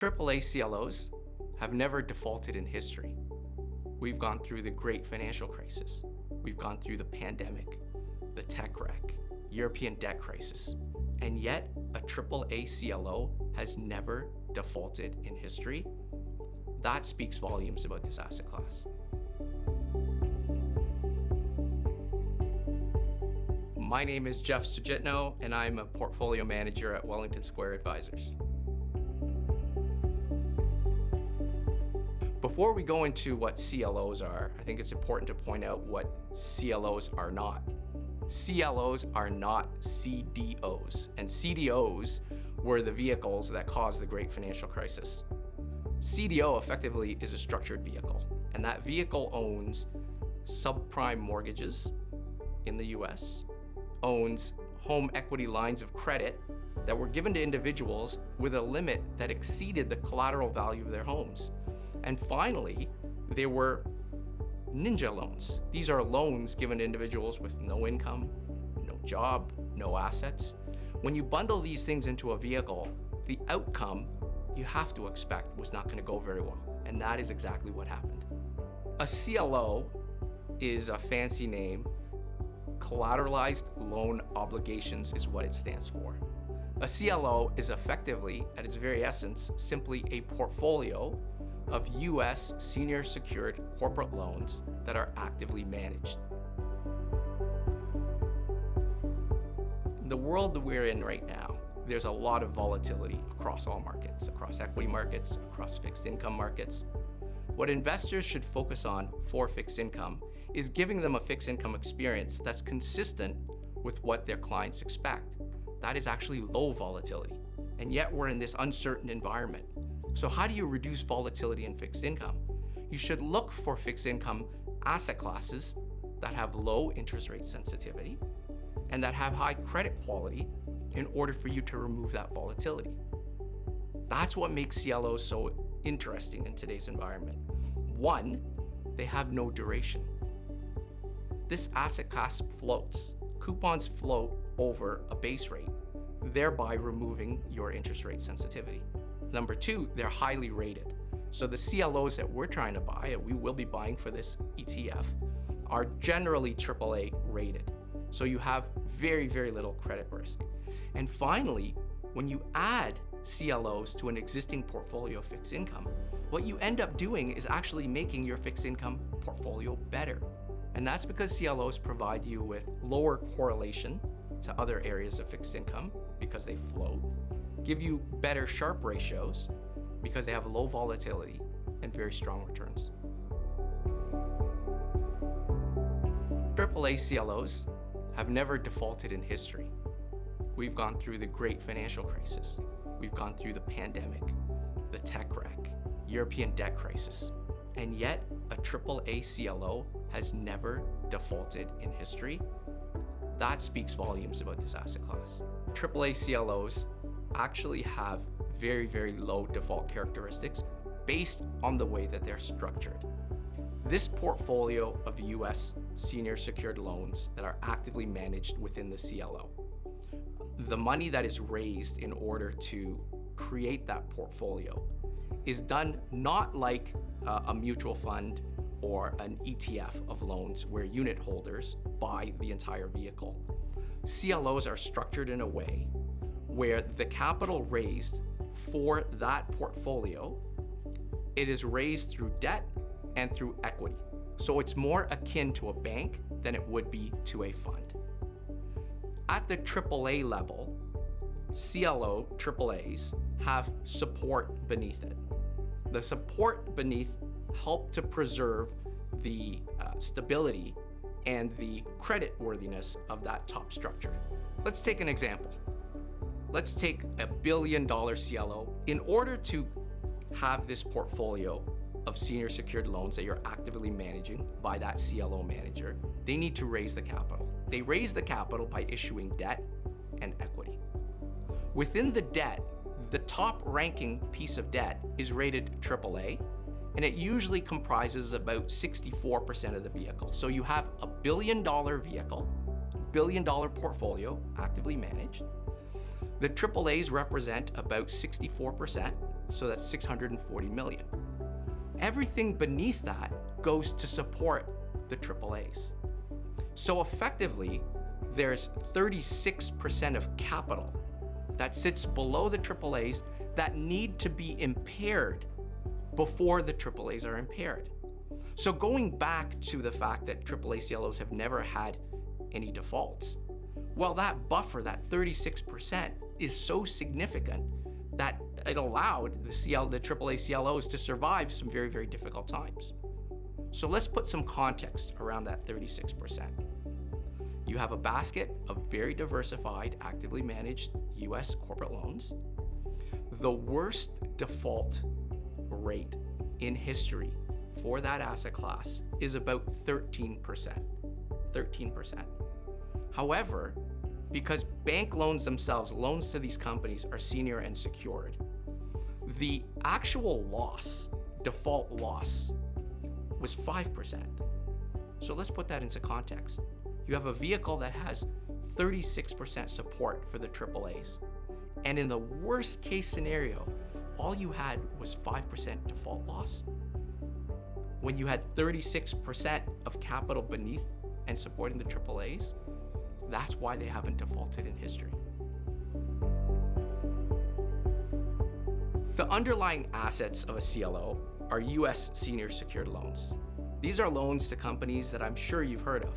AAA CLOs have never defaulted in history. We've gone through the great financial crisis. We've gone through the pandemic, the tech wreck, European debt crisis, and yet a AAA CLO has never defaulted in history. That speaks volumes about this asset class. My name is Jeff Sujitno, and I'm a portfolio manager at Wellington Square Advisors. Before we go into what CLOs are, I think it's important to point out what CLOs are not. CLOs are not CDOs, and CDOs were the vehicles that caused the great financial crisis. CDO effectively is a structured vehicle, and that vehicle owns subprime mortgages in the US, owns home equity lines of credit that were given to individuals with a limit that exceeded the collateral value of their homes. And finally, there were ninja loans. These are loans given to individuals with no income, no job, no assets. When you bundle these things into a vehicle, the outcome you have to expect was not going to go very well. And that is exactly what happened. A CLO is a fancy name. Collateralized loan obligations is what it stands for. A CLO is effectively, at its very essence, simply a portfolio of US senior secured corporate loans that are actively managed. In the world that we're in right now, there's a lot of volatility across all markets, across equity markets, across fixed income markets. What investors should focus on for fixed income is giving them a fixed income experience that's consistent with what their clients expect. That is actually low volatility. And yet we're in this uncertain environment. So how do you reduce volatility in fixed income? You should look for fixed income asset classes that have low interest rate sensitivity and that have high credit quality in order for you to remove that volatility. That's what makes CLOs so interesting in today's environment. One, they have no duration. This asset class floats. Coupons float over a base rate, thereby removing your interest rate sensitivity. Number two, they're highly rated. So the CLOs that we're trying to buy, and we will be buying for this ETF, are generally AAA rated. So you have very, very little credit risk. And finally, when you add CLOs to an existing portfolio of fixed income, what you end up doing is actually making your fixed income portfolio better. And that's because CLOs provide you with lower correlation to other areas of fixed income because they float, give you better Sharpe ratios because they have low volatility and very strong returns. AAA CLOs have never defaulted in history. We've gone through the great financial crisis. We've gone through the pandemic, the tech wreck, European debt crisis, and yet a AAA CLO has never defaulted in history. That speaks volumes about this asset class. AAA CLOs actually have very, very low default characteristics based on the way that they're structured. This portfolio of US senior secured loans that are actively managed within the CLO, the money that is raised in order to create that portfolio is done not like a mutual fund or an ETF of loans where unit holders buy the entire vehicle. CLOs are structured in a way where the capital raised for that portfolio, it is raised through debt and through equity. So it's more akin to a bank than it would be to a fund. At the AAA level, CLO AAAs have support beneath it. The support beneath help to preserve the stability and the credit worthiness of that top structure. Let's take an example. Let's take $1 billion CLO. In order to have this portfolio of senior secured loans that you're actively managing by that CLO manager, they need to raise the capital. They raise the capital by issuing debt and equity. Within the debt, the top ranking piece of debt is rated AAA, and it usually comprises about 64% of the vehicle. So you have $1 billion vehicle, $1 billion portfolio actively managed. The AAAs represent about 64%, So that's 640 million. Everything beneath that goes to support the AAAs. So effectively, there's 36% of capital that sits below the AAAs that need to be impaired before the AAAs are impaired. So going back to the fact that AAA CLOs have never had any defaults, well, that buffer, that 36%, is so significant that it allowed the AAA CLOs to survive some very, very difficult times. So let's put some context around that 36%. You have a basket of very diversified, actively managed US corporate loans. The worst default rate in history for that asset class is about 13%. 13%. However, because bank loans themselves, loans to these companies, are senior and secured, the actual loss, default loss, was 5%. So let's put that into context. You have a vehicle that has 36% support for the AAAs. And in the worst case scenario, all you had was 5% default loss. When you had 36% of capital beneath and supporting the AAAs, that's why they haven't defaulted in history. The underlying assets of a CLO are US senior secured loans. These are loans to companies that I'm sure you've heard of.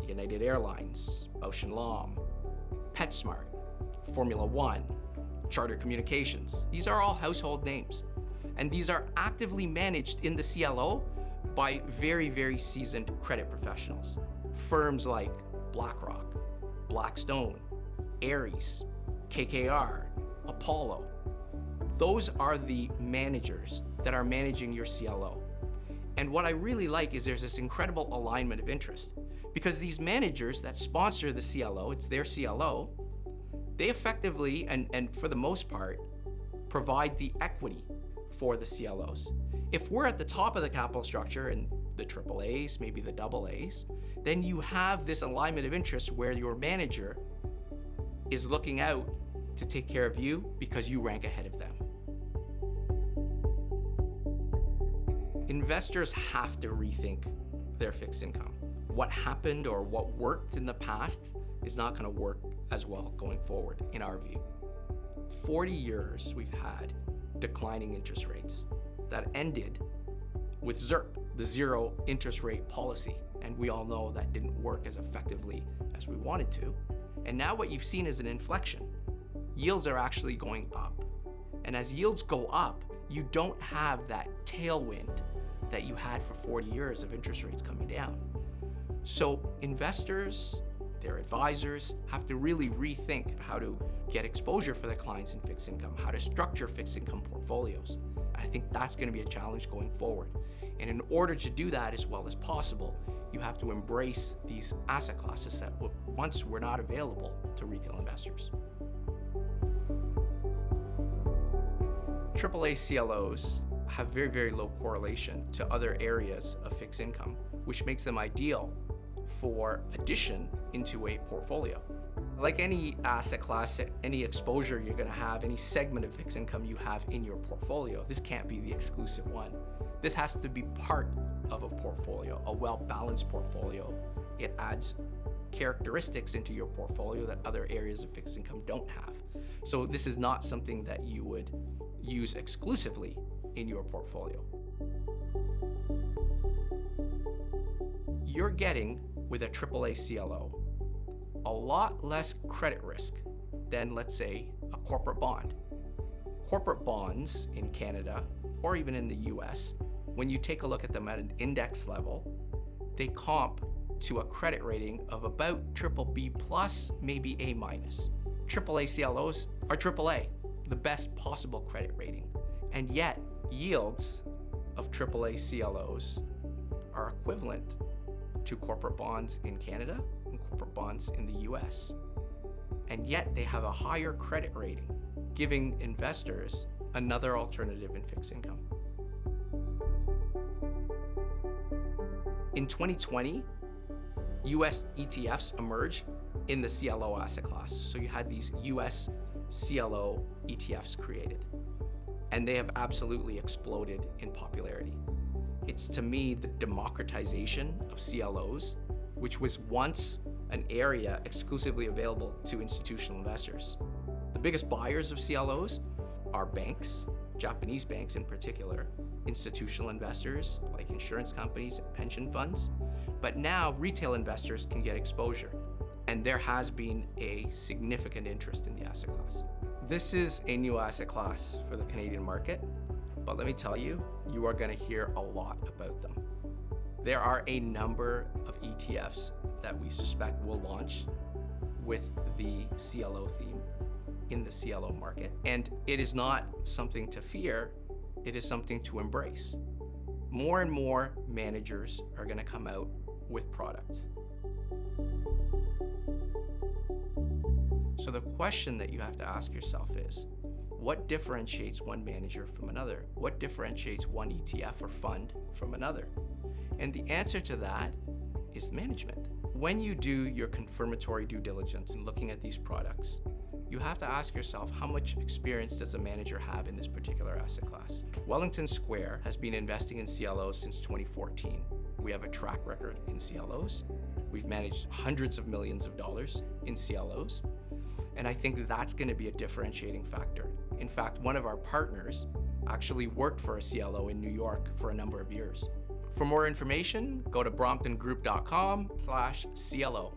United Airlines, Ocean Lom, PetSmart, Formula One, Charter Communications. These are all household names. And these are actively managed in the CLO by very, very seasoned credit professionals. Firms like BlackRock, Blackstone, Ares, KKR, Apollo. Those are the managers that are managing your CLO. And what I really like is there's this incredible alignment of interest, because these managers that sponsor the CLO, it's their CLO, they effectively, and for the most part, provide the equity for the CLOs. If we're at the top of the capital structure and the AAAs, maybe the AAs, then you have this alignment of interest where your manager is looking out to take care of you because you rank ahead of them. Investors have to rethink their fixed income. What happened or what worked in the past is not going to work as well going forward, in our view. 40 years we've had declining interest rates that ended with ZIRP, the zero interest rate policy. And we all know that didn't work as effectively as we wanted to. And now what you've seen is an inflection. Yields are actually going up. And as yields go up, you don't have that tailwind that you had for 40 years of interest rates coming down. So investors, their advisors, have to really rethink how to get exposure for their clients in fixed income, how to structure fixed income portfolios. I think that's going to be a challenge going forward. And in order to do that as well as possible, you have to embrace these asset classes that once were not available to retail investors. AAA CLOs have very, very low correlation to other areas of fixed income, which makes them ideal for addition into a portfolio. Like any asset class, any exposure you're going to have, any segment of fixed income you have in your portfolio, this can't be the exclusive one. This has to be part of a portfolio, a well-balanced portfolio. It adds characteristics into your portfolio that other areas of fixed income don't have. So this is not something that you would use exclusively in your portfolio. You're getting, with a AAA CLO, a lot less credit risk than, let's say, a corporate bond. Corporate bonds in Canada, or even in the US, when you take a look at them at an index level, they comp to a credit rating of about BBB plus, maybe A minus. AAA CLOs are AAA, the best possible credit rating. And yet, yields of AAA CLOs are equivalent to corporate bonds in Canada and corporate bonds in the US. And yet they have a higher credit rating, giving investors another alternative in fixed income. In 2020, US ETFs emerged in the CLO asset class. So you had these US CLO ETFs created. and they have absolutely exploded in popularity. It's, to me, the democratization of CLOs, which was once an area exclusively available to institutional investors. The biggest buyers of CLOs are banks, Japanese banks in particular, institutional investors like insurance companies and pension funds, but now retail investors can get exposure, and there has been a significant interest in the asset class. This is a new asset class for the Canadian market, but let me tell you, you are going to hear a lot about them. There are a number of ETFs that we suspect will launch with the CLO theme in the CLO market, and it is not something to fear, it is something to embrace. More and more managers are going to come out with products. So the question that you have to ask yourself is, what differentiates one manager from another? What differentiates one ETF or fund from another? And the answer to that is management. When you do your confirmatory due diligence in looking at these products, you have to ask yourself, how much experience does a manager have in this particular asset class? Wellington Square has been investing in CLOs since 2014. We have a track record in CLOs. We've managed hundreds of millions of dollars in CLOs. And I think that's going to be a differentiating factor. In fact, one of our partners actually worked for a CLO in New York for a number of years. For more information, go to bromptongroup.com/CLO.